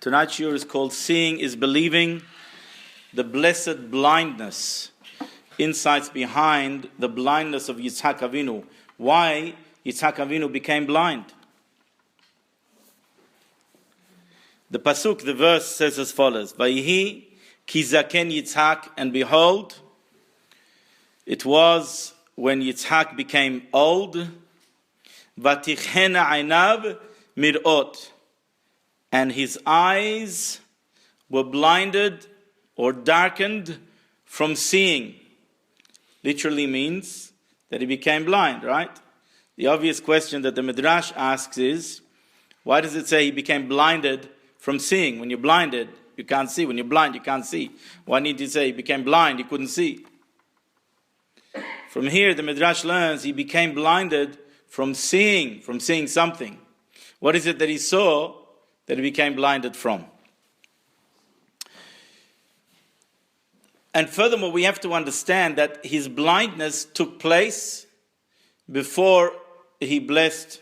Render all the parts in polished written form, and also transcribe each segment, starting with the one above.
Tonight's shiur is called Seeing is Believing, the Blessed Blindness, insights behind the blindness of Yitzhak Avinu. Why Yitzhak Avinu became blind. The pasuk, the verse says as follows: Vayihi ki zaken Yitzhak, and behold, it was when Yitzhak became old, vatichena einav mirot, and his eyes were blinded or darkened from seeing. Literally means that he became blind, right? The obvious question that the Midrash asks is, why does it say he became blinded from seeing? When you're blinded, you can't see. When you're blind, you can't see. Why need to say he became blind, he couldn't see? From here, the Midrash learns he became blinded from seeing something. What is it that he saw that he became blinded from? And furthermore, we have to understand that his blindness took place before he blessed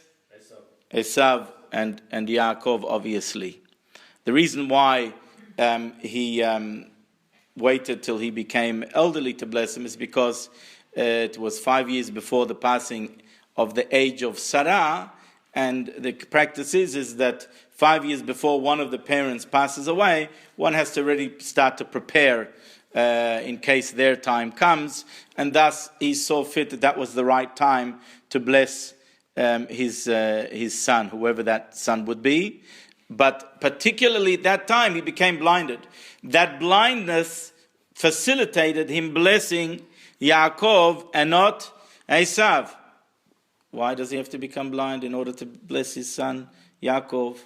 Esav and Yaakov, obviously. The reason why he waited till he became elderly to bless him is because it was 5 years before the passing of the age of Sarah, and the practice is that 5 years before one of the parents passes away, one has to already start to prepare in case their time comes, and thus he saw fit that was the right time to bless his son, whoever that son would be. But particularly at that time, he became blinded. That blindness facilitated him blessing Yaakov and not Esav. Why does he have to become blind in order to bless his son Yaakov?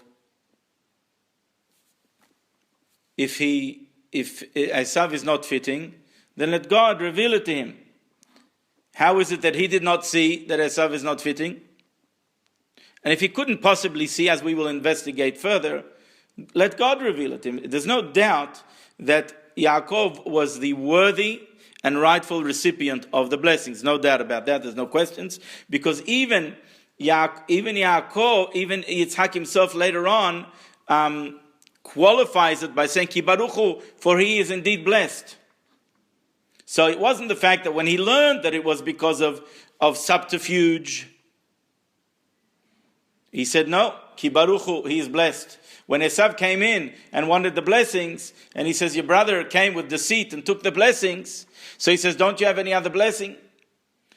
If Esav is not fitting, then let God reveal it to him. How is it that he did not see that Esav is not fitting? And if he couldn't possibly see, as we will investigate further, let God reveal it to him. There's no doubt that Yaakov was the worthy and rightful recipient of the blessings. No doubt about that. There's no questions. Because even Yaakov, even Yitzhak himself later on, qualifies it by saying, Ki baruchu, for he is indeed blessed. So it wasn't the fact that when he learned that it was because of subterfuge, he said, no, Ki baruchu, he is blessed. When Esav came in and wanted the blessings, and he says, your brother came with deceit and took the blessings. So he says, don't you have any other blessing?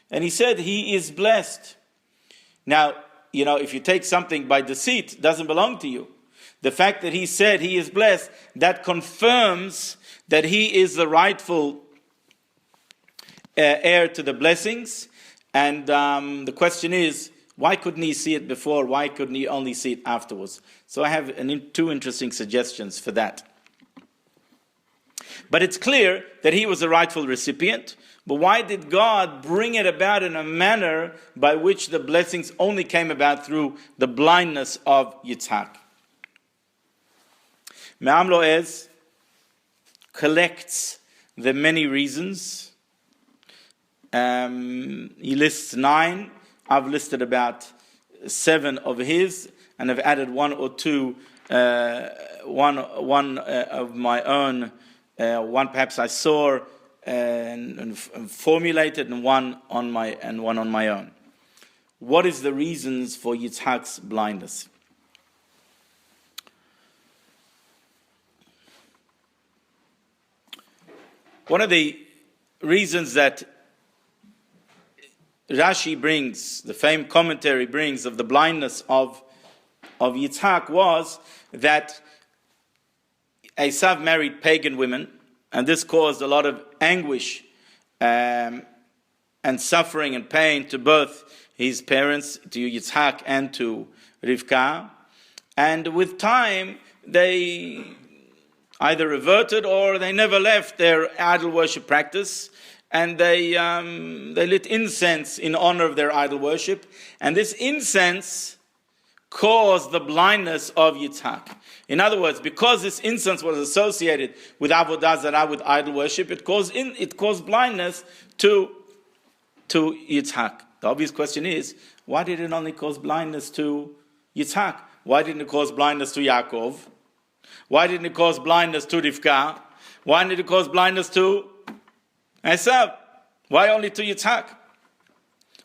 And he said, he is blessed. Now, if you take something by deceit, it doesn't belong to you. The fact that he said he is blessed, that confirms that he is the rightful heir to the blessings. And the question is, why couldn't he see it before? Why couldn't he only see it afterwards? So I have two interesting suggestions for that. But it's clear that he was a rightful recipient. But why did God bring it about in a manner by which the blessings only came about through the blindness of Yitzhak? Me'am Lo'ez collects the many reasons. He lists 9. I've listed about 7 of his, and I've added 1 or 2, one of my own, one perhaps I saw and formulated, and one on my own. What is the reasons for Yitzhak's blindness? One of the reasons that Rashi brings, the famed commentary brings, of the blindness of Yitzhak was that Esav married pagan women, and this caused a lot of anguish and suffering and pain to both his parents, to Yitzhak and to Rivka. And with time, they either reverted or they never left their idol worship practice. And they lit incense in honor of their idol worship. And this incense caused the blindness of Yitzhak. In other words, because this incense was associated with Avodah Zarah, with idol worship, it caused blindness to Yitzhak. The obvious question is, why did it only cause blindness to Yitzhak? Why didn't it cause blindness to Yaakov? Why didn't it cause blindness to Rivka? Why did it cause blindness to Esav? Why only to Yitzhak?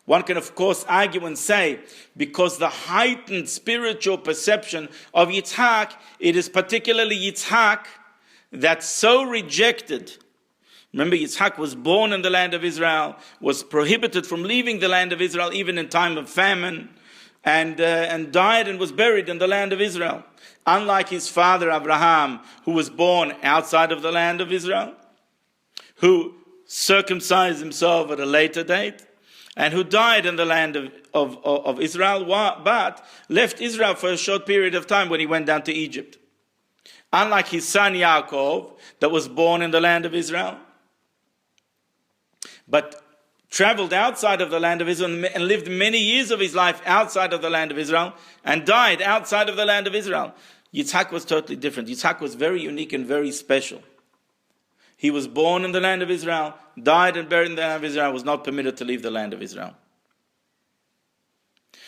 One can, of course, argue and say, because the heightened spiritual perception of Yitzhak, it is particularly Yitzhak that so rejected. Remember, Yitzhak was born in the land of Israel, was prohibited from leaving the land of Israel even in time of famine, and died and was buried in the land of Israel. Unlike his father Abraham, who was born outside of the land of Israel, who circumcised himself at a later date, and who died in the land of Israel, but left Israel for a short period of time when he went down to Egypt. Unlike his son Yaakov, that was born in the land of Israel, but traveled outside of the land of Israel and lived many years of his life outside of the land of Israel, and died outside of the land of Israel. Yitzhak was totally different. Yitzhak was very unique and very special. He was born in the land of Israel, died and buried in the land of Israel, was not permitted to leave the land of Israel.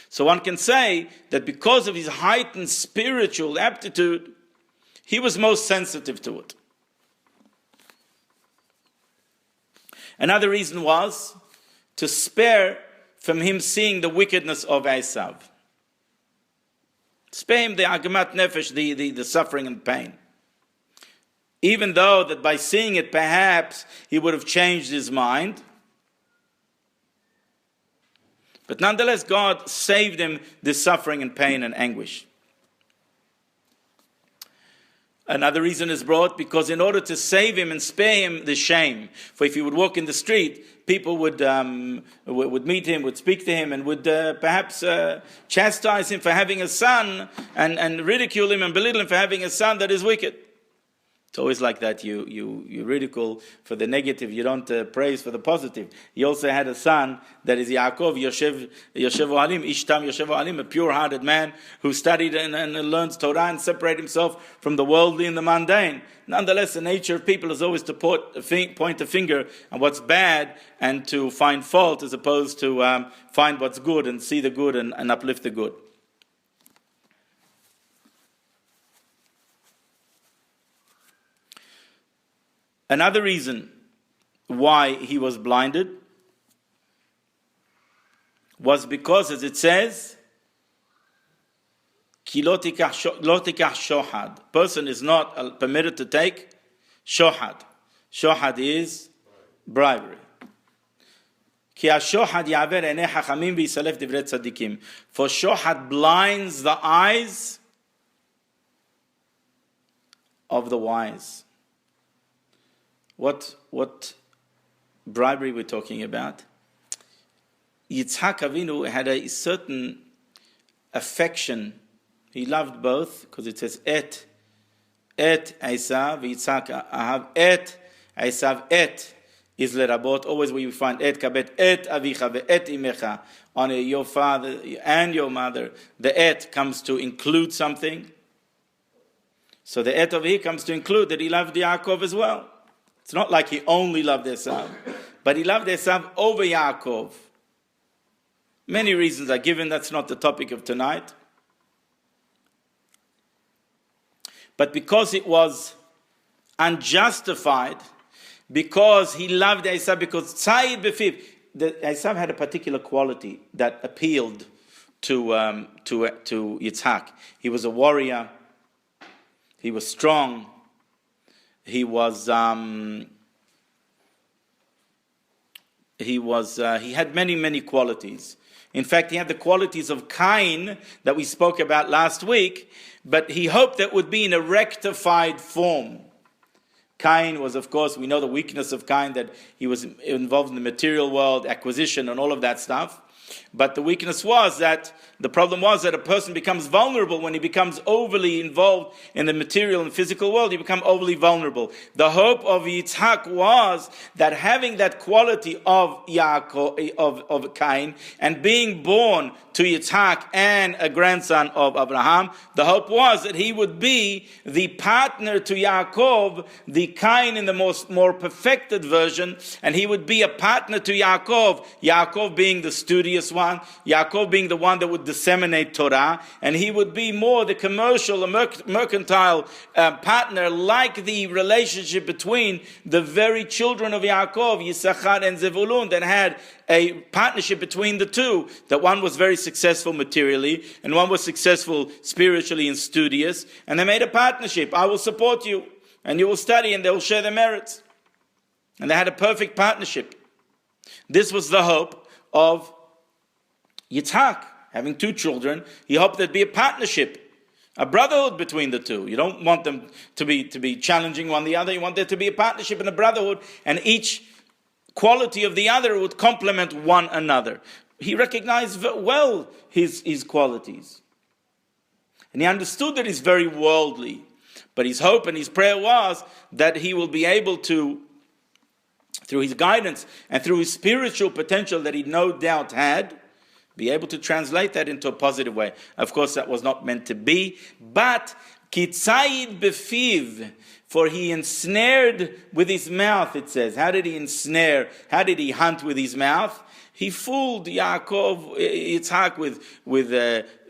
So one can say that because of his heightened spiritual aptitude, he was most sensitive to it. Another reason was to spare from him seeing the wickedness of Esav. Spare him the agamat nefesh, the suffering and pain. Even though that by seeing it, perhaps he would have changed his mind. But nonetheless, God saved him this suffering and pain and anguish. Another reason is brought because in order to save him and spare him the shame, for if he would walk in the street, people would meet him, would speak to him, and would perhaps chastise him for having a son, and ridicule him and belittle him for having a son that is wicked. It's always like that. You ridicule for the negative. You don't praise for the positive. He also had a son that is Yaakov, Yoshev Ohalim, Ishtam Yoshev Ohalim, a pure-hearted man who studied and learns Torah and separate himself from the worldly and the mundane. Nonetheless, the nature of people is always to point a finger on what's bad and to find fault as opposed to find what's good and see the good and uplift the good. Another reason why he was blinded was because, as it says, Ki lo tikach shohad. Person is not permitted to take shohad. Shohad is bribery. Ki ha-shohad yaver enei chachamim v'yisalef divrei tzadikim. For shohad blinds the eyes of the wise. What bribery we're talking about? Yitzhak Avinu had a certain affection. He loved both, because it says et Esav, Yitzhak ahav et Esav et is lerabot. Always where you find et kabet et avicha ve'et imecha, on your father and your mother, the et comes to include something. So the et of he comes to include that he loved Yaakov as well. It's not like he only loved Esav, but he loved Esav over Yaakov. Many reasons are given. That's not the topic of tonight. But because it was unjustified, because he loved Esav, because Tzayid Befiv, Esav had a particular quality that appealed to Yitzhak. He was a warrior. He was strong. He had many qualities. In fact, he had the qualities of Cain that we spoke about last week, but he hoped that would be in a rectified form. Cain was, of course, we know the weakness of Cain, that he was involved in the material world, acquisition and all of that stuff. But the weakness was that, the problem was that a person becomes vulnerable when he becomes overly involved in the material and physical world. You become overly vulnerable. The hope of Yitzhak was that having that quality of Yaakov, of Cain, and being born to Yitzhak and a grandson of Abraham, the hope was that he would be the partner to Yaakov, the Cain in the more perfected version, and he would be a partner to Yaakov, Yaakov being the studious studious one, Yaakov being the one that would disseminate Torah, and he would be more the commercial, mercantile partner, like the relationship between the very children of Yaakov, Yisachar and Zevulun, that had a partnership between the two, that one was very successful materially, and one was successful spiritually and studious, and they made a partnership. I will support you, and you will study, and they will share the merits. And they had a perfect partnership. This was the hope of Yitzhak, having two children. He hoped there'd be a partnership, a brotherhood between the two. You don't want them to be challenging one the other. You want there to be a partnership and a brotherhood, and each quality of the other would complement one another. He recognized well his qualities. And he understood that he's very worldly. But his hope and his prayer was that he will be able to, through his guidance and through his spiritual potential that he no doubt had, be able to translate that into a positive way. Of course, that was not meant to be, but kitzayid befiv, for he ensnared with his mouth, it says. How did he ensnare? How did he hunt with his mouth? He fooled Yaakov, Yitzhak, with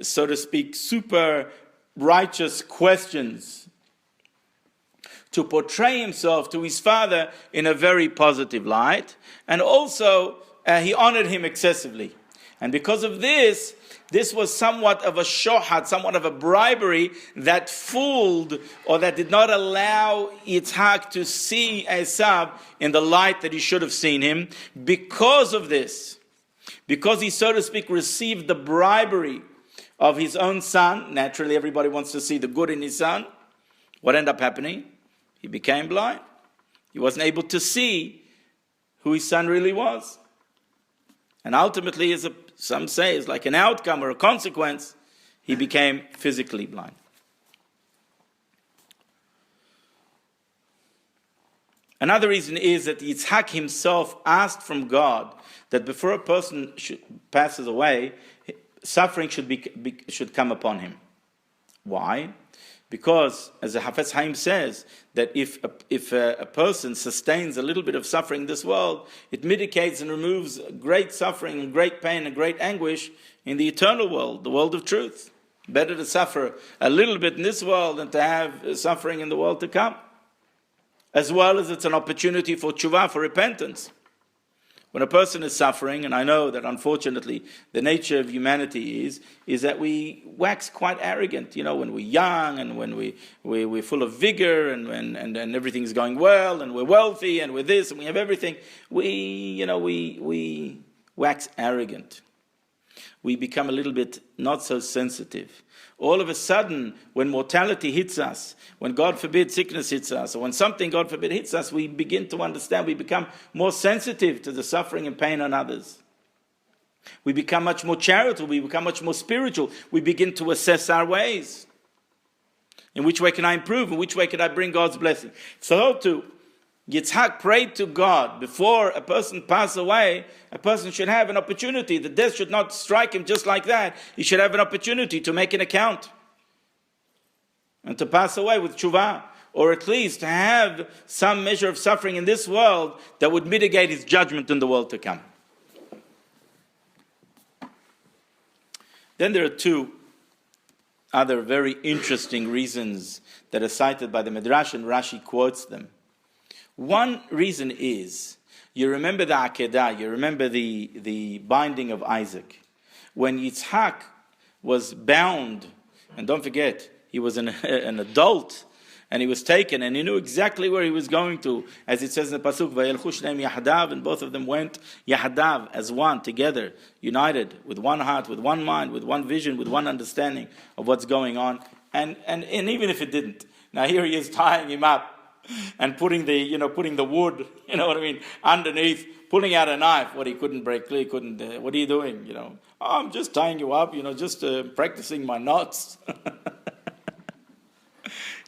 so to speak, super righteous questions, to portray himself to his father in a very positive light. And also, he honored him excessively. And because of this was somewhat of a shohat, somewhat of a bribery that fooled, or that did not allow Yitzhak to see Esav in the light that he should have seen him. Because of this, because he, so to speak, received the bribery of his own son, naturally everybody wants to see the good in his son, what ended up happening? He became blind. He wasn't able to see who his son really was. And ultimately, some say, is like an outcome or a consequence, he became physically blind. Another reason is that Yitzhak himself asked from God that before a person passes away, suffering should come upon him. Why? Because, as the Hafez Haim says, that if a person sustains a little bit of suffering in this world, it mitigates and removes great suffering and great pain and great anguish in the eternal world, the world of truth. Better to suffer a little bit in this world than to have suffering in the world to come. As well as it's an opportunity for tshuva, for repentance. When a person is suffering, and I know that unfortunately the nature of humanity is that we wax quite arrogant, when we're young and when we're full of vigor and everything's going well and we're wealthy and we're this and we have everything, we wax arrogant. We become a little bit not so sensitive. All of a sudden, when mortality hits us, when God forbid sickness hits us, or when something, God forbid, hits us, we begin to understand, we become more sensitive to the suffering and pain on others. We become much more charitable, we become much more spiritual. We begin to assess our ways. In which way can I improve? In which way can I bring God's blessing? So too, Yitzhak prayed to God, before a person passes away, a person should have an opportunity. The death should not strike him just like that. He should have an opportunity to make an account and to pass away with tshuva, or at least to have some measure of suffering in this world that would mitigate his judgment in the world to come. Then there are two other very interesting reasons that are cited by the Midrash, and Rashi quotes them. One reason is, you remember the Akedah, you remember the binding of Isaac. When Yitzhak was bound, and don't forget, he was an adult, and he was taken, and he knew exactly where he was going to. As it says in the Pasuk, Vayelchu shneim yahadav, and both of them went yahadav, as one, together, united, with one heart, with one mind, with one vision, with one understanding of what's going on. And even if it didn't, now here he is tying him up, and putting the wood, underneath, pulling out a knife, what he couldn't break clear, what are you doing, Oh, I'm just tying you up, just practicing my knots.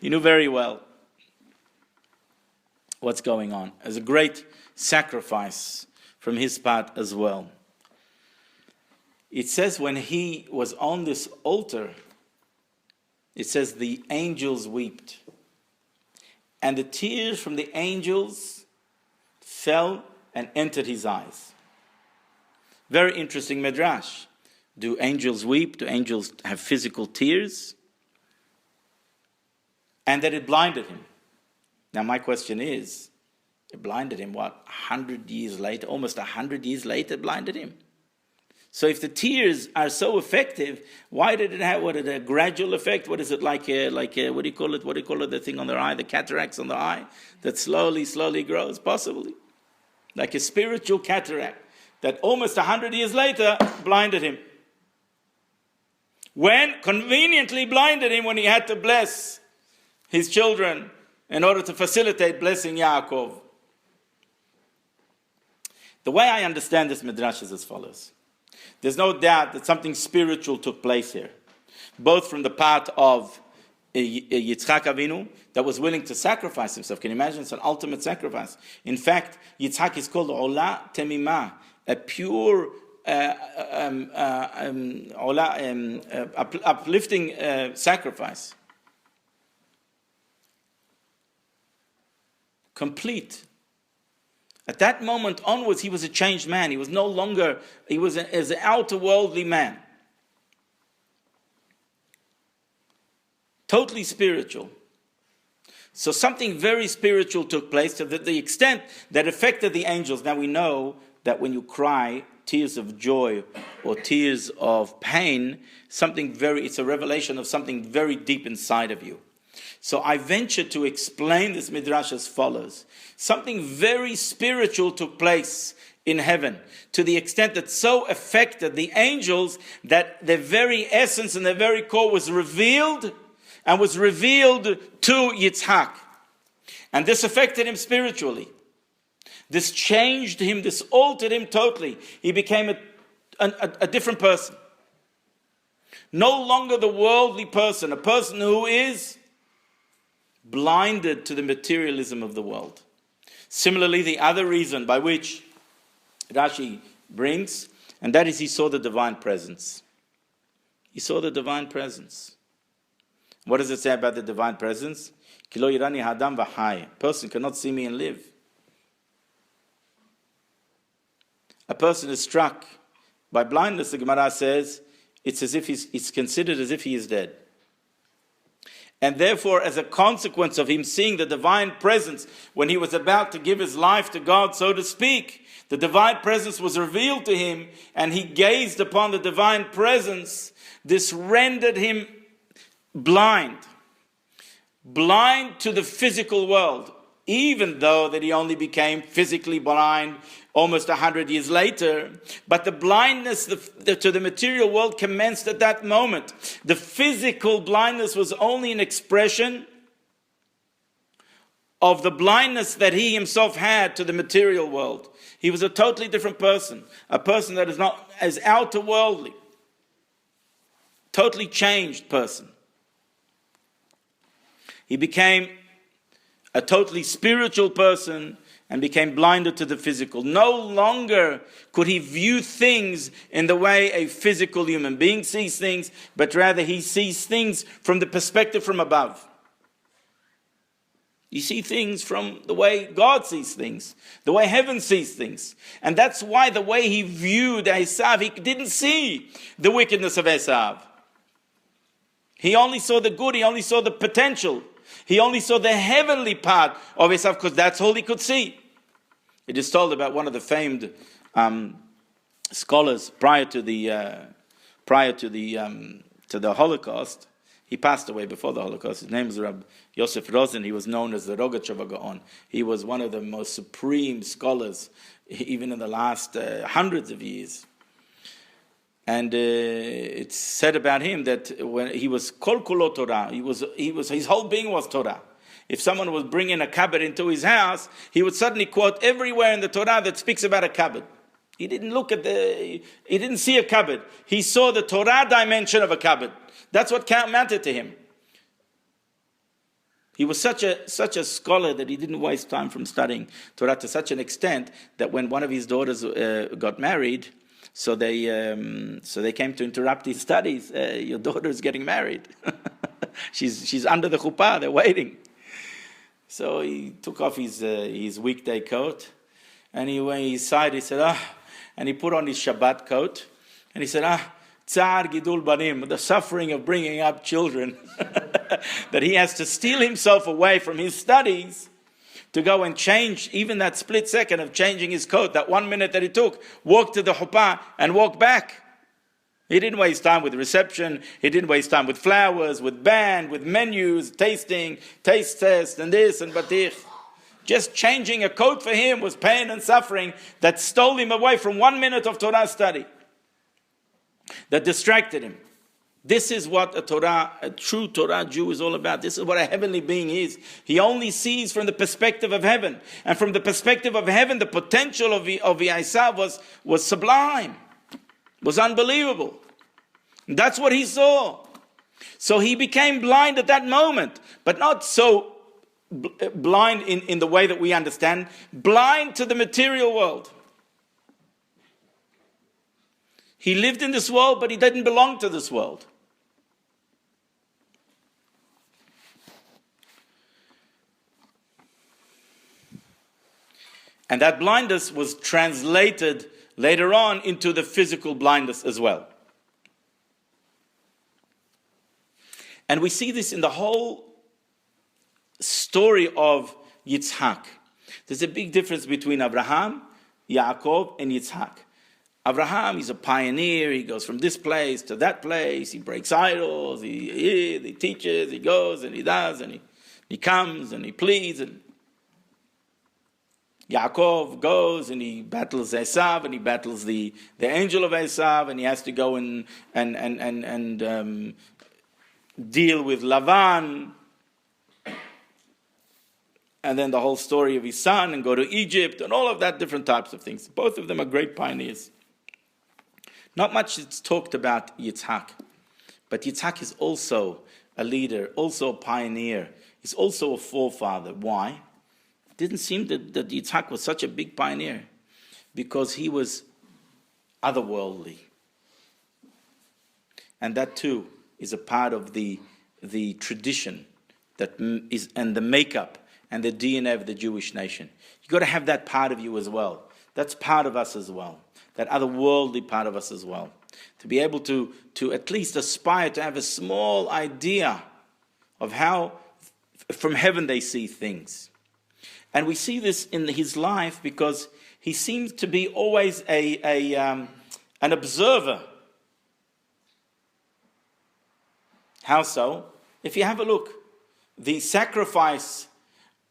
He knew very well what's going on. As a great sacrifice from his part as well. It says when he was on this altar, it says the angels wept. And the tears from the angels fell and entered his eyes. Very interesting midrash. Do angels weep? Do angels have physical tears? And that it blinded him. Now my question is, it blinded him, 100 years later, almost 100 years later, it blinded him. So if the tears are so effective, why did it have, a gradual effect? What is it like what do you call it? What do you call it, the thing on the eye, the cataracts on the eye, that slowly grows, possibly? Like a spiritual cataract, that almost 100 years later, blinded him. When conveniently blinded him when he had to bless his children in order to facilitate blessing Yaakov. The way I understand this midrash is as follows. There's no doubt that something spiritual took place here, both from the part of Yitzchak Avinu, that was willing to sacrifice himself. Can you imagine? It's an ultimate sacrifice. In fact, Yitzchak is called Ola Temimah, a pure, uplifting sacrifice. Complete. At that moment onwards, he was a changed man. He was no longer, he was as an outer worldly man. Totally spiritual. So something very spiritual took place to the extent that affected the angels. Now we know that when you cry tears of joy or tears of pain, it's a revelation of something very deep inside of you. So I venture to explain this midrash as follows. Something very spiritual took place in heaven, to the extent that so affected the angels that their very essence and their very core was revealed, and was revealed to Yitzhak. And this affected him spiritually. This changed him, this altered him totally. He became a different person. No longer the worldly person, a person who is blinded to the materialism of the world. Similarly, the other reason by which Rashi brings, and that is he saw the divine presence. He saw the divine presence. What does it say about the divine presence? Ki lo yirani hadam v'hai. A person cannot see me and live. A person is struck by blindness, the Gemara says, it's considered as if he is dead. And therefore, as a consequence of him seeing the divine presence, when he was about to give his life to God, so to speak, the divine presence was revealed to him, and he gazed upon the divine presence. This rendered him blind to the physical world, even though that he only became physically blind almost 100 years later. But the blindness to the material world commenced at that moment. The physical blindness was only an expression of the blindness that he himself had to the material world. He was a totally different person, a person that is not as outer worldly, totally changed person. He became a totally spiritual person and became blinded to the physical. No longer could he view things in the way a physical human being sees things, but rather he sees things from the perspective from above. You see things from the way God sees things, the way heaven sees things. And that's why the way he viewed Esav, he didn't see the wickedness of Esav. He only saw the good, he only saw the potential. He only saw the heavenly part of Esav because that's all he could see. It is told about one of the famed scholars prior to the Holocaust. He passed away before the Holocaust. His name was Rabbi Yosef Rosen. He was known as the Rogatchover Gaon. He was one of the most supreme scholars, even in the last hundreds of years. And it's said about him that when he was kol kulo Torah, his whole being was Torah. If someone was bringing a cupboard into his house, he would suddenly quote everywhere in the Torah that speaks about a cupboard. He didn't see a cupboard. He saw the Torah dimension of a cupboard. That's what mattered to him. He was such a scholar that he didn't waste time from studying Torah to such an extent that when one of his daughters got married, so they came to interrupt his studies. Your daughter is getting married. she's under the chuppah. They're waiting. So he took off his weekday coat, and he sighed. He said, and he put on his Shabbat coat, and he said, Tsar Gidul Banim, the suffering of bringing up children, that he has to steal himself away from his studies to go and change, even that split second of changing his coat, that 1 minute that he took, walk to the chuppah and walk back. He didn't waste time with reception. He didn't waste time with flowers, with band, with menus, tasting, taste test, and this and batich. Just changing a coat for him was pain and suffering that stole him away from 1 minute of Torah study, that distracted him. This is what a true Torah Jew is all about. This is what a heavenly being is. He only sees from the perspective of heaven. And from the perspective of heaven, the potential of Esav was sublime, was unbelievable. And that's what he saw. So he became blind at that moment, but not so blind in the way that we understand, blind to the material world. He lived in this world, but he didn't belong to this world. And that blindness was translated later on into the physical blindness as well. And we see this in the whole story of Yitzhak. There's a big difference between Abraham, Yaakov, and Yitzhak. Abraham is a pioneer. He goes from this place to that place. He breaks idols. He teaches. He goes and he does. And he comes and he pleads. And Yaakov goes and he battles Esav, and he battles the angel of Esav, and he has to go and deal with Lavan. And then the whole story of his son, and go to Egypt, and all of that, different types of things. Both of them are great pioneers. Not much is talked about Yitzhak, but Yitzhak is also a leader, also a pioneer. He's also a forefather. Why? It didn't seem that Yitzhak was such a big pioneer, because he was otherworldly. And that too is a part of the tradition that is, and the makeup and the DNA of the Jewish nation. You've got to have that part of you as well. That's part of us as well. That otherworldly part of us as well. To be able to at least aspire to have a small idea of how from heaven they see things. And we see this in his life because he seems to be always an observer. How so? If you have a look, the sacrifice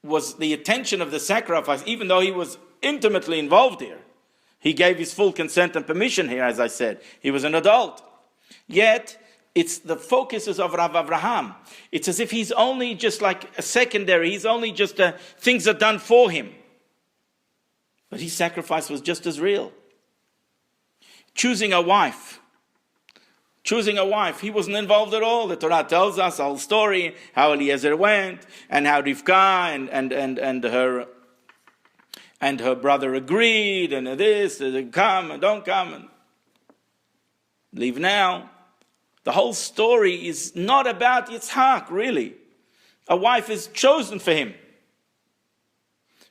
was the attention of the sacrifice, even though he was intimately involved here. He gave his full consent and permission here, as I said. He was an adult. Yet, it's the focuses of Rav Avraham. It's as if he's only just like a secondary. He's only just things are done for him. But his sacrifice was just as real. Choosing a wife. He wasn't involved at all. The Torah tells us the whole story, how Eliezer went, and how Rivka and her brother agreed, and this, and come, and don't come, and leave now. The whole story is not about Yitzhak, really. A wife is chosen for him.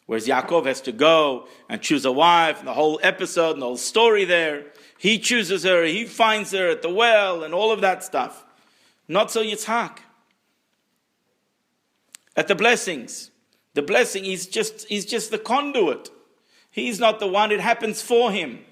Whereas Yaakov has to go and choose a wife, and the whole episode and the whole story there. He chooses her, he finds her at the well, and all of that stuff. Not so Yitzhak. At the blessings. The blessing is just the conduit. He's not the one, it happens for him.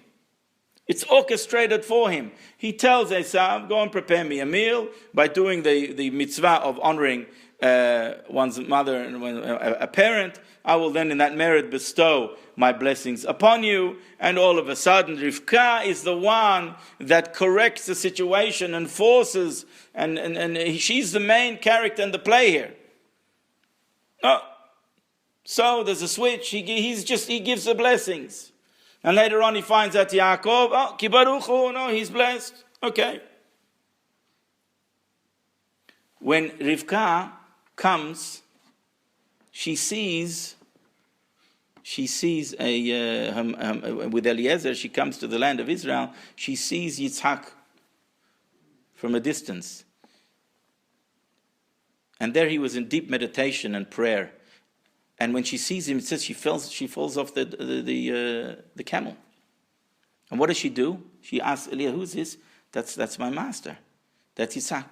It's orchestrated for him. He tells Esav, go and prepare me a meal by doing the mitzvah of honoring one's mother and a parent. I will then in that merit bestow my blessings upon you. And all of a sudden, Rivka is the one that corrects the situation and forces, and she's the main character in the play here. Oh, so there's a switch. He gives the blessings. And later on he finds out Yaakov, ki baruchu, no, he's blessed. Okay. When Rivka comes, she sees with Eliezer, she comes to the land of Israel, she sees Yitzhak from a distance. And there he was in deep meditation and prayer. And when she sees him, it says she falls off the camel. And what does she do? She asks Leah, who's this? That's my master. That's Yitzhak.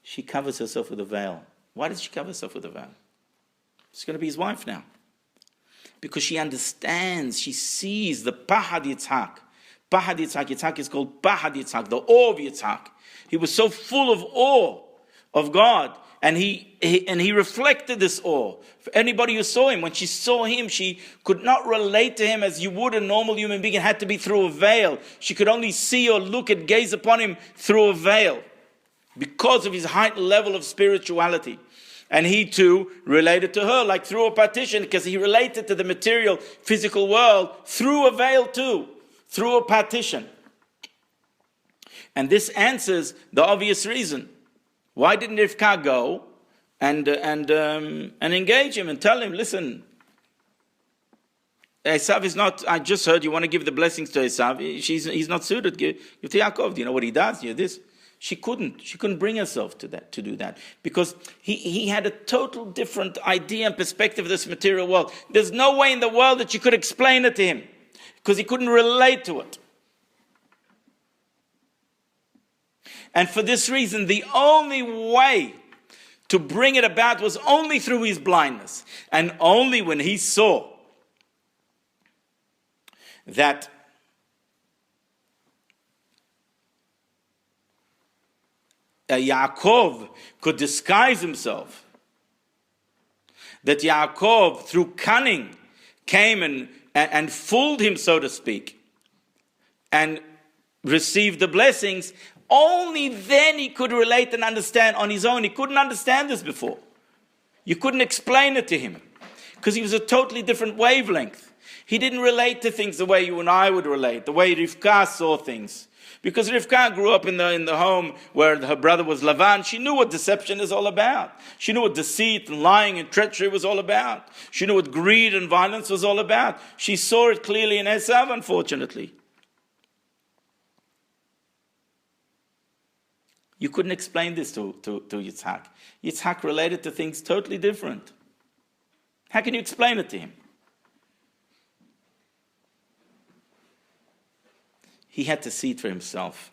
She covers herself with a veil. Why does she cover herself with a veil? She's going to be his wife now. Because she understands, she sees the Pahad Yitzhak. Pahad Yitzhak, Yitzhak is called Pahad Yitzhak, the awe of Yitzhak. He was so full of awe of God, and he reflected this awe. For anybody who saw him, when she saw him, she could not relate to him as you would a normal human being. It had to be through a veil. She could only see or look and gaze upon him through a veil because of his heightened level of spirituality. And he too related to her like through a partition, because he related to the material, physical world through a veil too, through a partition. And this answers the obvious reason. Why didn't Rivka go and engage him and tell him, listen, Esav is not, I just heard you want to give the blessings to Esav. He's not suited. Give to Yaakov. Do you know what he does? This. She couldn't bring herself to do that. Because he had a total different idea and perspective of this material world. There's no way in the world that she could explain it to him. Because he couldn't relate to it. And for this reason, the only way to bring it about was only through his blindness. And only when he saw that Yaakov could disguise himself, that Yaakov, through cunning, came and fooled him, so to speak, and received the blessings, only then he could relate and understand on his own. He couldn't understand this before. You couldn't explain it to him because he was a totally different wavelength. He didn't relate to things the way you and I would relate, the way Rivka saw things. Because Rivka grew up in the home where her brother was Lavan. She knew what deception is all about. She knew what deceit and lying and treachery was all about. She knew what greed and violence was all about. She saw it clearly in Esav, unfortunately. You couldn't explain this to Yitzhak. Yitzhak related to things totally different. How can you explain it to him? He had to see it for himself.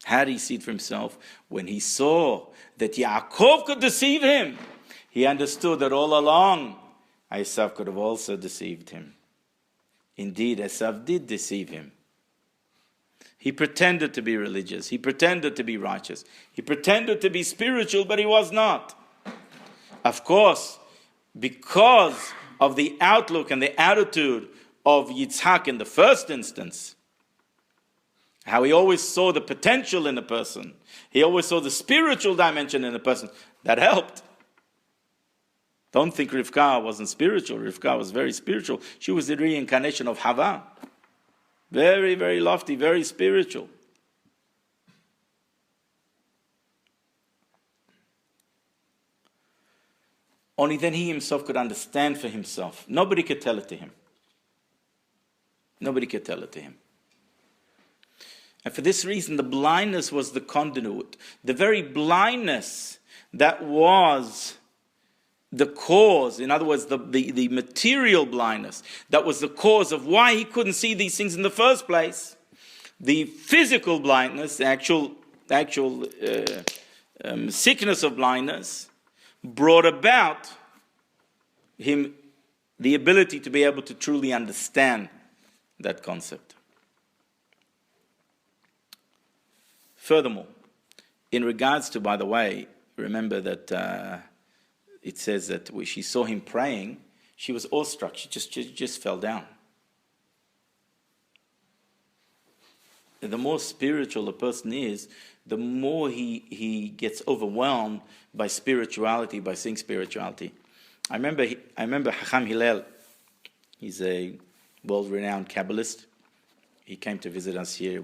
How did he see it for himself? When he saw that Yaakov could deceive him, he understood that all along Esav could have also deceived him. Indeed, Esav did deceive him. He pretended to be religious. He pretended to be righteous. He pretended to be spiritual, but he was not. Of course, because of the outlook and the attitude of Yitzhak in the first instance, how he always saw the potential in a person, he always saw the spiritual dimension in a person, that helped. Don't think Rivka wasn't spiritual. Rivka was very spiritual. She was the reincarnation of Hava. Very, very lofty, very spiritual. Only then he himself could understand for himself. Nobody could tell it to him. Nobody could tell it to him. And for this reason, the blindness was the conduit. The very blindness that was the cause, in other words, the material blindness, that was the cause of why he couldn't see these things in the first place. The physical blindness, the actual sickness of blindness, brought about him the ability to be able to truly understand that concept. Furthermore, in regards to, by the way, remember that it says that when she saw him praying, she was awestruck. She just fell down. The more spiritual a person is, the more he gets overwhelmed by spirituality, by seeing spirituality. I remember Hacham Hillel. He's a world-renowned Kabbalist. He came to visit us here,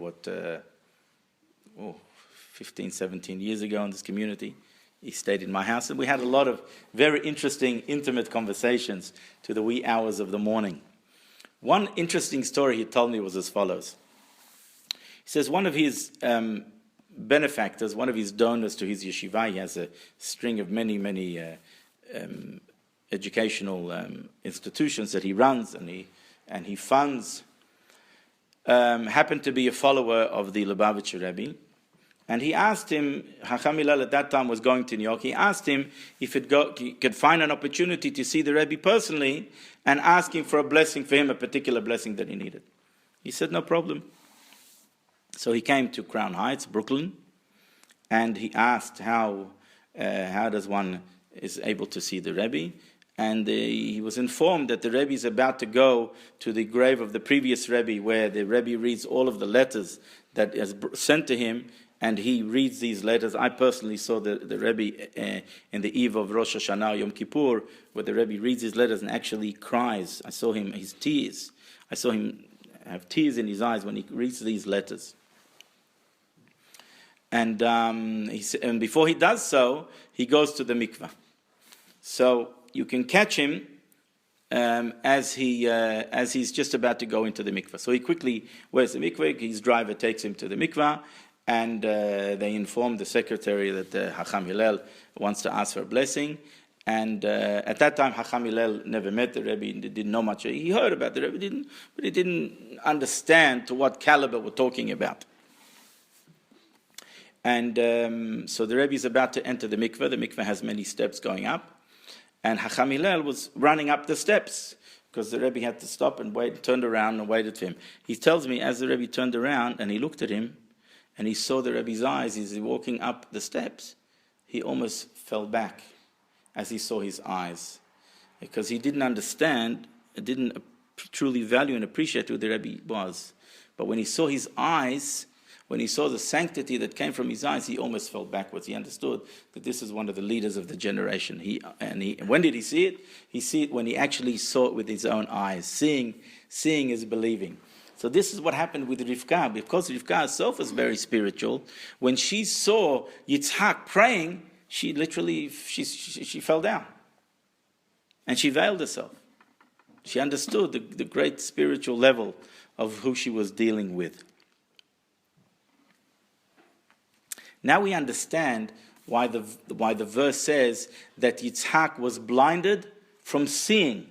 15, 17 years ago in this community. He stayed in my house, and we had a lot of very interesting, intimate conversations to the wee hours of the morning. One interesting story he told me was as follows. He says one of his benefactors, one of his donors to his yeshiva, he has a string of many educational institutions that he runs and he funds. happened to be a follower of the Lubavitcher Rebbe. And he asked him, Hacham Hillel at that time was going to New York, he asked him if he could find an opportunity to see the Rebbe personally and ask him for a blessing for him, a particular blessing that he needed. He said, no problem. So he came to Crown Heights, Brooklyn, and he asked how does one is able to see the Rebbe. And he was informed that the Rebbe is about to go to the grave of the previous Rebbe, where the Rebbe reads all of the letters that is sent to him, and he reads these letters. I personally saw the Rebbe in the eve of Rosh Hashanah, Yom Kippur, where the Rebbe reads his letters and actually cries. I saw him, his tears. I saw him have tears in his eyes when he reads these letters. And and before he does so, he goes to the mikveh. So you can catch him as he's just about to go into the mikveh. So he quickly wears the mikveh. His driver takes him to the mikveh, and they inform the secretary that Hacham Hillel wants to ask for a blessing. And at that time, Hacham Hillel never met the Rebbe, didn't know much. He heard about the Rebbe, but he didn't understand to what caliber we're talking about. And so the Rebbe is about to enter the mikveh. The mikveh has many steps going up. And Hacham Hillel was running up the steps because the Rebbe had to stop and wait, turned around and waited for him. He tells me as the Rebbe turned around and he looked at him and he saw the Rebbe's eyes as he walking up the steps, he almost fell back as he saw his eyes, because he didn't understand, didn't truly value and appreciate who the Rebbe was. But when he saw his eyes, when he saw the sanctity that came from his eyes, he almost fell backwards. He understood that this is one of the leaders of the generation. When did he see it? He see it when he actually saw it with his own eyes. Seeing is believing. So this is what happened with Rivka. Because Rivka herself was very spiritual, when she saw Yitzhak praying, she literally she fell down. And she veiled herself. She understood the great spiritual level of who she was dealing with. Now we understand why the verse says that Yitzhak was blinded from seeing.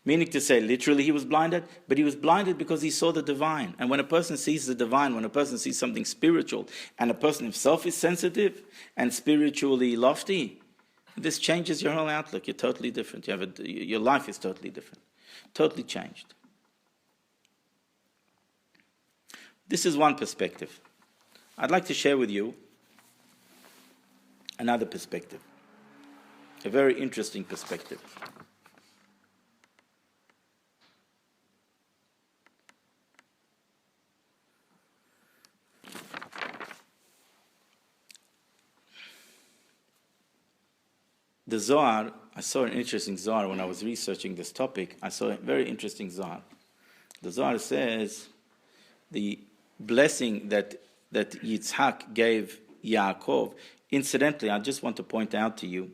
Meaning to say, literally he was blinded, but he was blinded because he saw the divine. And when a person sees the divine, when a person sees something spiritual, and a person himself is sensitive and spiritually lofty, this changes your whole outlook. You're totally different. Your life is totally different. Totally changed. This is one perspective. I'd like to share with you another perspective, a very interesting perspective. The Zohar, I saw an interesting Zohar when I was researching this topic. I saw a very interesting Zohar. The Zohar says the blessing that Yitzhak gave Yaakov. Incidentally, I just want to point out to you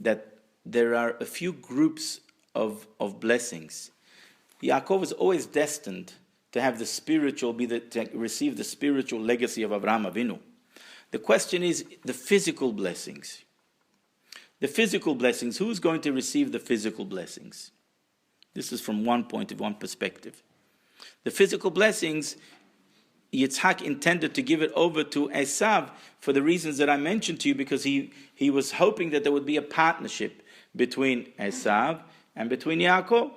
that there are a few groups of blessings. Yaakov was always destined to have the spiritual, to receive the spiritual legacy of Abraham Avinu. The question is the physical blessings. The physical blessings, who's going to receive the physical blessings? This is from one perspective. The physical blessings, Yitzhak intended to give it over to Esav for the reasons that I mentioned to you, because he was hoping that there would be a partnership between Esav and between Yaakov.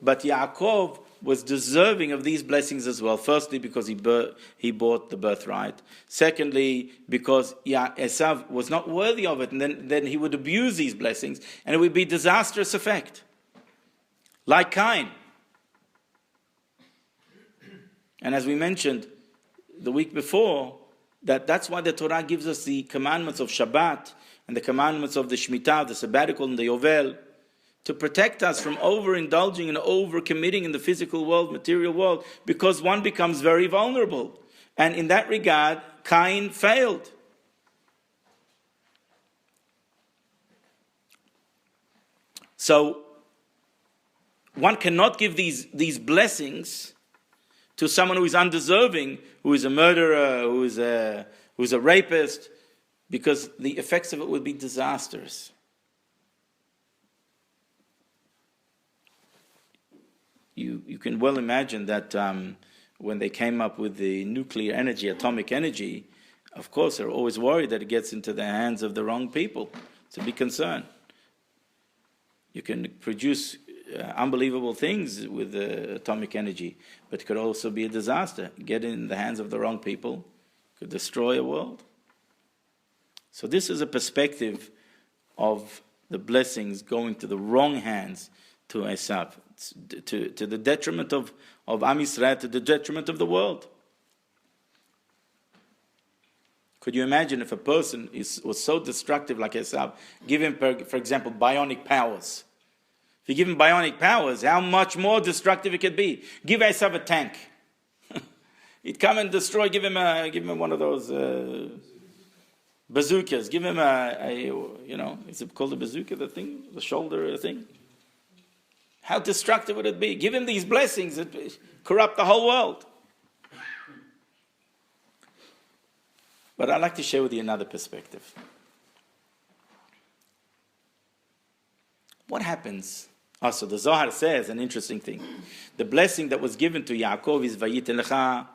But Yaakov was deserving of these blessings as well. Firstly, because he bought the birthright. Secondly, because Esav was not worthy of it, and then he would abuse these blessings, and it would be disastrous effect. Like Cain. And as we mentioned the week before, that's why the Torah gives us the commandments of Shabbat and the commandments of the Shemitah, the sabbatical and the Yovel, to protect us from overindulging and overcommitting in the physical world, material world, because one becomes very vulnerable. And in that regard, Cain failed. So one cannot give these blessings to someone who is undeserving, who is a murderer, who is a rapist, because the effects of it would be disastrous. you can well imagine that when they came up with the nuclear energy, atomic energy, of course, they're always worried that it gets into the hands of the wrong people. It's a big concern. You can produce unbelievable things with atomic energy, but it could also be a disaster. Get in the hands of the wrong people, could destroy a world. So this is a perspective of the blessings going to the wrong hands to Esav, to the detriment of Am Yisrael, to the detriment of the world. Could you imagine if a person was so destructive like Esav, give him, for example, bionic powers? If you give him bionic powers, how much more destructive it could be? Give Esav a tank. He'd come and destroy, give him one of those bazookas. Give him is it called a bazooka, the thing? The shoulder thing? How destructive would it be? Give him these blessings that corrupt the whole world. But I'd like to share with you another perspective. What happens? So the Zohar says an interesting thing. The blessing that was given to Yaakov is Vayiten lecha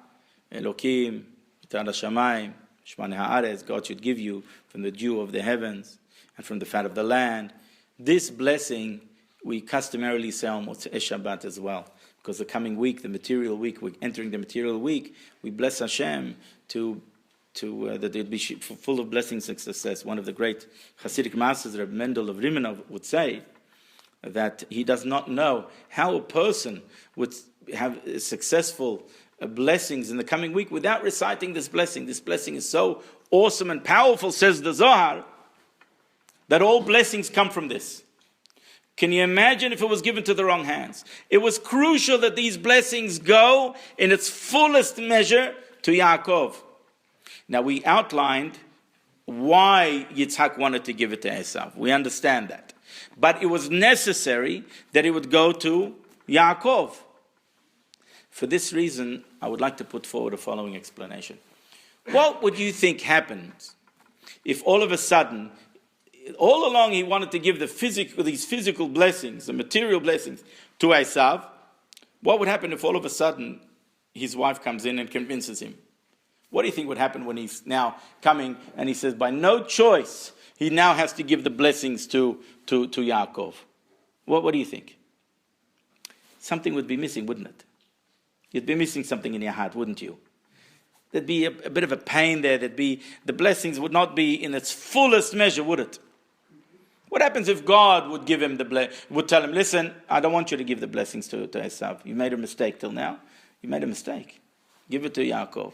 Elokim Mitar hashamayim Shmane haaretz. God should give you from the dew of the heavens and from the fat of the land. This blessing we customarily say on Motzei Shabbat as well, because the coming week, the material week, we're entering the material week. We bless Hashem that it be full of blessings and success. One of the great Hasidic masters, Reb Mendel of Rimenov, would say that he does not know how a person would have successful blessings in the coming week without reciting this blessing. This blessing is so awesome and powerful, says the Zohar, that all blessings come from this. Can you imagine if it was given to the wrong hands? It was crucial that these blessings go in its fullest measure to Yaakov. Now, we outlined why Yitzhak wanted to give it to Esav. We understand that. But it was necessary that it would go to Yaakov. For this reason, I would like to put forward the following explanation. What would you think happened if all of a sudden, all along he wanted to give these physical blessings, the material blessings, to Esav? What would happen if all of a sudden his wife comes in and convinces him? What do you think would happen when he's now coming and he says, by no choice, he now has to give the blessings to Yaakov? What do you think? Something would be missing, wouldn't it? You'd be missing something in your heart, wouldn't you? There'd be a bit of a pain there. The blessings would not be in its fullest measure, would it? What happens if God would give him would tell him, listen, I don't want you to give the blessings to Esav. You made a mistake till now. You made a mistake. Give it to Yaakov.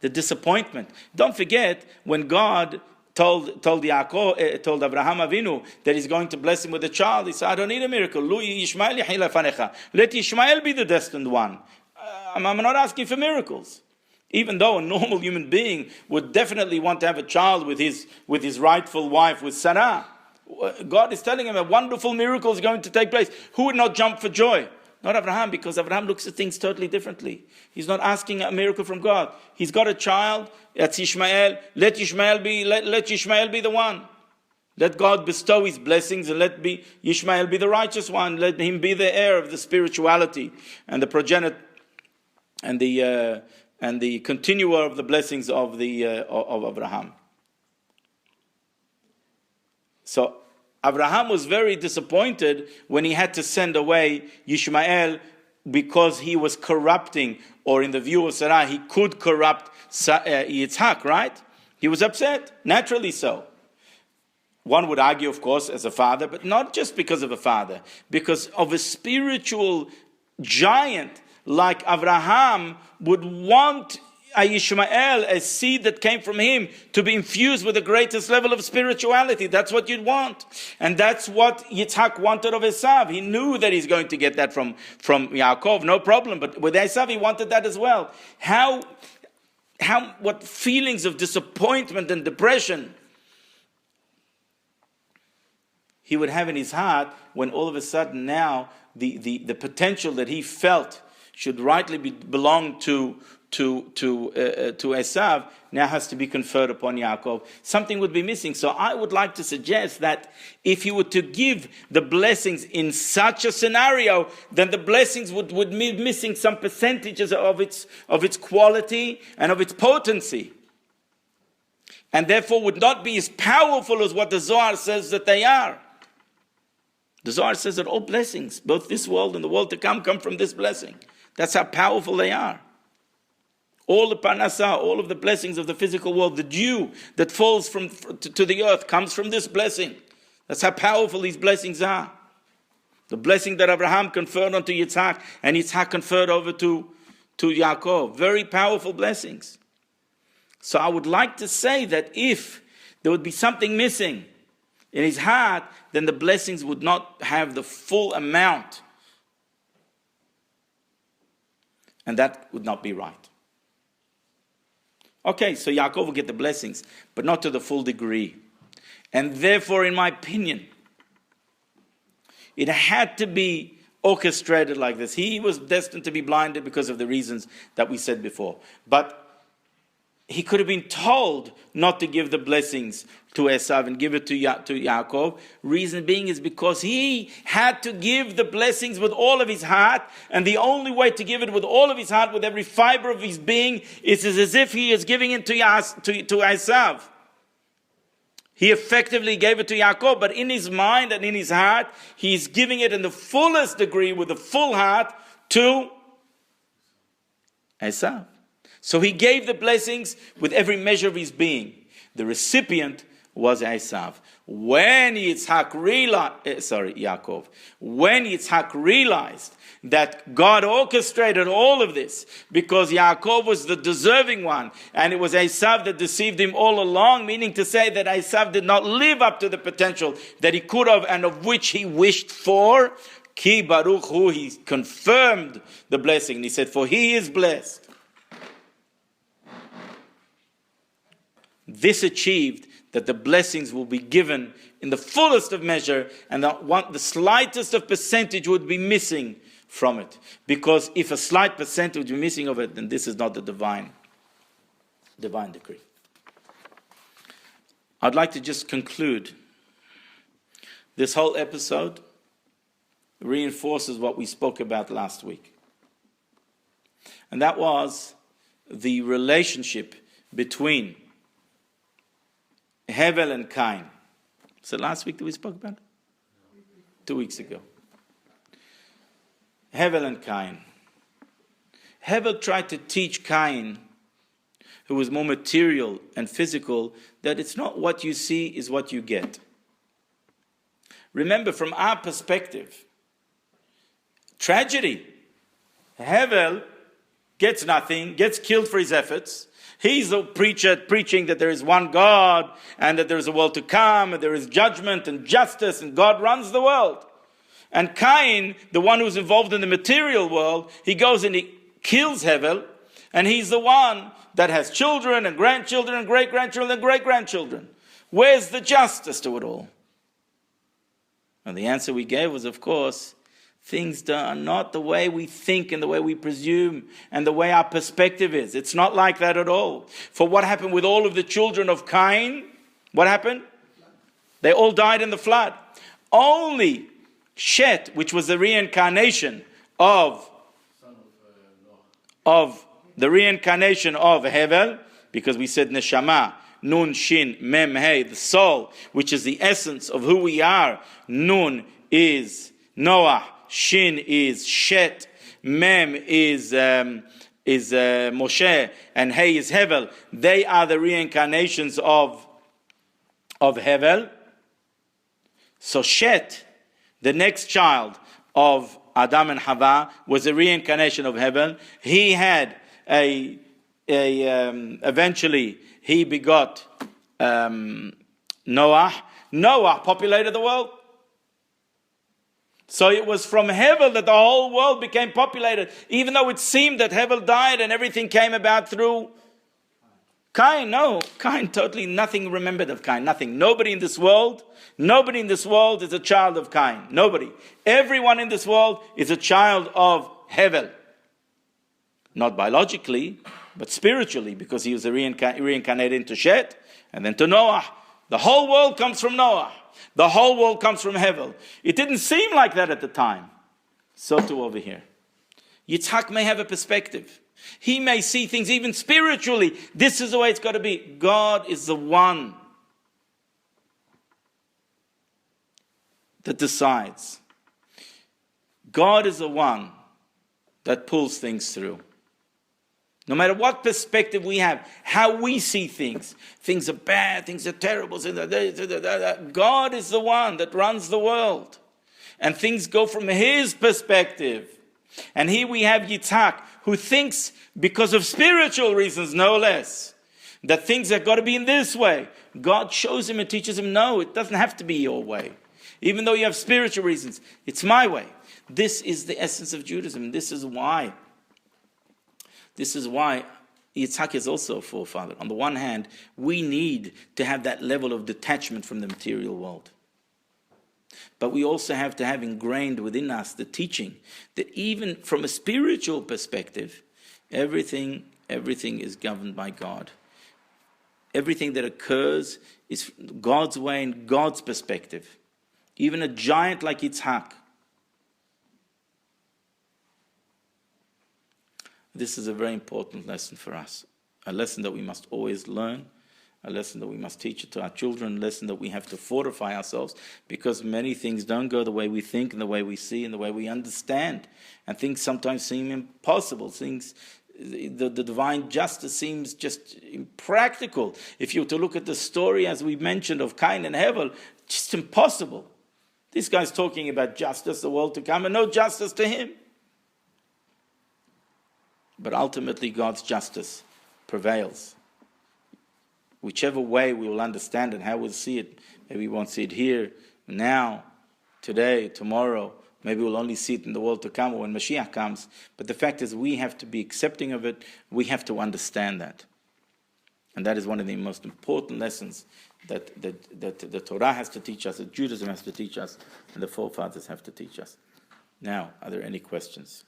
The disappointment. Don't forget when God told Abraham Avinu that he's going to bless him with a child. He said, I don't need a miracle. Let Ishmael be the destined one. I'm not asking for miracles. Even though a normal human being would definitely want to have a child with his rightful wife, with Sarah. God is telling him a wonderful miracle is going to take place. Who would not jump for joy? Not Abraham, because Abraham looks at things totally differently. He's not asking a miracle from God. He's got a child, that's Ishmael. Let Ishmael be the one. Let God bestow his blessings and let Ishmael be the righteous one. Let him be the heir of the spirituality and the progenitor and the continuer of the blessings of Abraham. So Abraham was very disappointed when he had to send away Ishmael because he was corrupting, or in the view of Sarah, he could corrupt Yitzhak, right? He was upset, naturally so. One would argue, of course, as a father, but not just because of a father, because of a spiritual giant like Abraham would want Ishmael, a seed that came from him, to be infused with the greatest level of spirituality. That's what you'd want. And that's what Yitzhak wanted of Esav. He knew that he's going to get that from Yaakov, no problem. But with Esav, he wanted that as well. What feelings of disappointment and depression he would have in his heart when all of a sudden now the potential that he felt should rightly belong to Esav, now has to be conferred upon Yaakov. Something would be missing. So I would like to suggest that if you were to give the blessings in such a scenario, then the blessings would be missing some percentages of its quality and of its potency. And therefore would not be as powerful as what the Zohar says that they are. The Zohar says that all blessings, both this world and the world to come from this blessing. That's how powerful they are. All the parnasah, all of the blessings of the physical world, the dew that falls to the earth comes from this blessing. That's how powerful these blessings are. The blessing that Abraham conferred onto Yitzhak, and Yitzhak conferred over to Yaakov. Very powerful blessings. So I would like to say that if there would be something missing in his heart, then the blessings would not have the full amount. And that would not be right. Okay, so Yaakov will get the blessings, but not to the full degree. And therefore, in my opinion, it had to be orchestrated like this. He was destined to be blinded because of the reasons that we said before. But he could have been told not to give the blessings to Esav and give it to Yaakov. Reason being is because he had to give the blessings with all of his heart, and the only way to give it with all of his heart, with every fiber of his being, is as if he is giving it to Esav. He effectively gave it to Yaakov, but in his mind and in his heart, he's giving it in the fullest degree, with the full heart, to Esav. So he gave the blessings with every measure of his being. The recipient was Esav. When Yaakov, when Yitzhak realized that God orchestrated all of this, because Yaakov was the deserving one, and it was Esav that deceived him all along, meaning to say that Esav did not live up to the potential that he could have and of which he wished for, Ki Baruch Hu, he confirmed the blessing. He said, for he is blessed. This achieved that the blessings will be given in the fullest of measure, and the slightest of percentage would be missing from it. Because if a slight percentage would be missing of it, then this is not the divine decree. I'd like to just conclude. This whole episode reinforces what we spoke about last week. And that was the relationship between Hevel and Cain. So last week that we spoke about it? 2 weeks ago. Hevel and Cain. Hevel tried to teach Cain, who was more material and physical, that it's not what you see is what you get. Remember, from our perspective, tragedy. Hevel gets nothing, gets killed for his efforts. He's a preacher preaching that there is one God and that there is a world to come and there is judgment and justice and God runs the world. And Cain, the one who's involved in the material world, he goes and he kills Hevel, and he's the one that has children and grandchildren and great-grandchildren and great-grandchildren. Where's the justice to it all? And the answer we gave was, of course, things are not the way we think and the way we presume and the way our perspective is. It's not like that at all. For what happened with all of the children of Cain? What happened? They all died in the flood. Only Shet, which was the reincarnation of Hevel, because we said Neshama, Nun, Shin, Mem, Hey, the soul, which is the essence of who we are. Nun is Noah, Shin is Shet, Mem is Moshe, and Hey is Hevel. They are the reincarnations of Hevel. So Shet, the next child of Adam and Hava, was a reincarnation of Hevel. He had eventually he begot Noah. Noah populated the world. So it was from Hevel that the whole world became populated, even though it seemed that Hevel died and everything came about through Cain. No, Cain, totally nothing remembered of Cain, nothing. Nobody in this world is a child of Cain. Nobody. Everyone in this world is a child of Hevel. not biologically, but spiritually, because he was reincarnated into Shet, and then to Noah. The whole world comes from Noah. The whole world comes from Hevel. It didn't seem like that at the time. So too over here. Yitzhak may have a perspective. He may see things even spiritually. This is the way it's got to be. God is the one that decides. God is the one that pulls things through. No matter what perspective we have, how we see things. Things are bad, things are terrible. God is the one that runs the world. And things go from his perspective. And here we have Yitzhak, who thinks, because of spiritual reasons, no less, that things have got to be in this way. God shows him and teaches him, no, it doesn't have to be your way. Even though you have spiritual reasons, it's my way. This is the essence of Judaism. This is why Yitzhak is also a forefather. On the one hand, we need to have that level of detachment from the material world. But we also have to have ingrained within us the teaching that even from a spiritual perspective, everything is governed by God. Everything that occurs is God's way and God's perspective. Even a giant like Yitzhak. This is a very important lesson for us. A lesson that we must always learn. A lesson that we must teach it to our children. A lesson that we have to fortify ourselves. Because many things don't go the way we think and the way we see and the way we understand. And things sometimes seem impossible. The divine justice seems just impractical. If you were to look at the story, as we mentioned, of Cain and Hevel, just impossible. This guy's talking about justice, the world to come, and no justice to him. But ultimately, God's justice prevails. Whichever way we will understand it, how we'll see it. Maybe we won't see it here, now, today, tomorrow. Maybe we'll only see it in the world to come or when Mashiach comes. But the fact is, we have to be accepting of it. We have to understand that. And that is one of the most important lessons that the Torah has to teach us, that Judaism has to teach us, and the forefathers have to teach us. Now, are there any questions?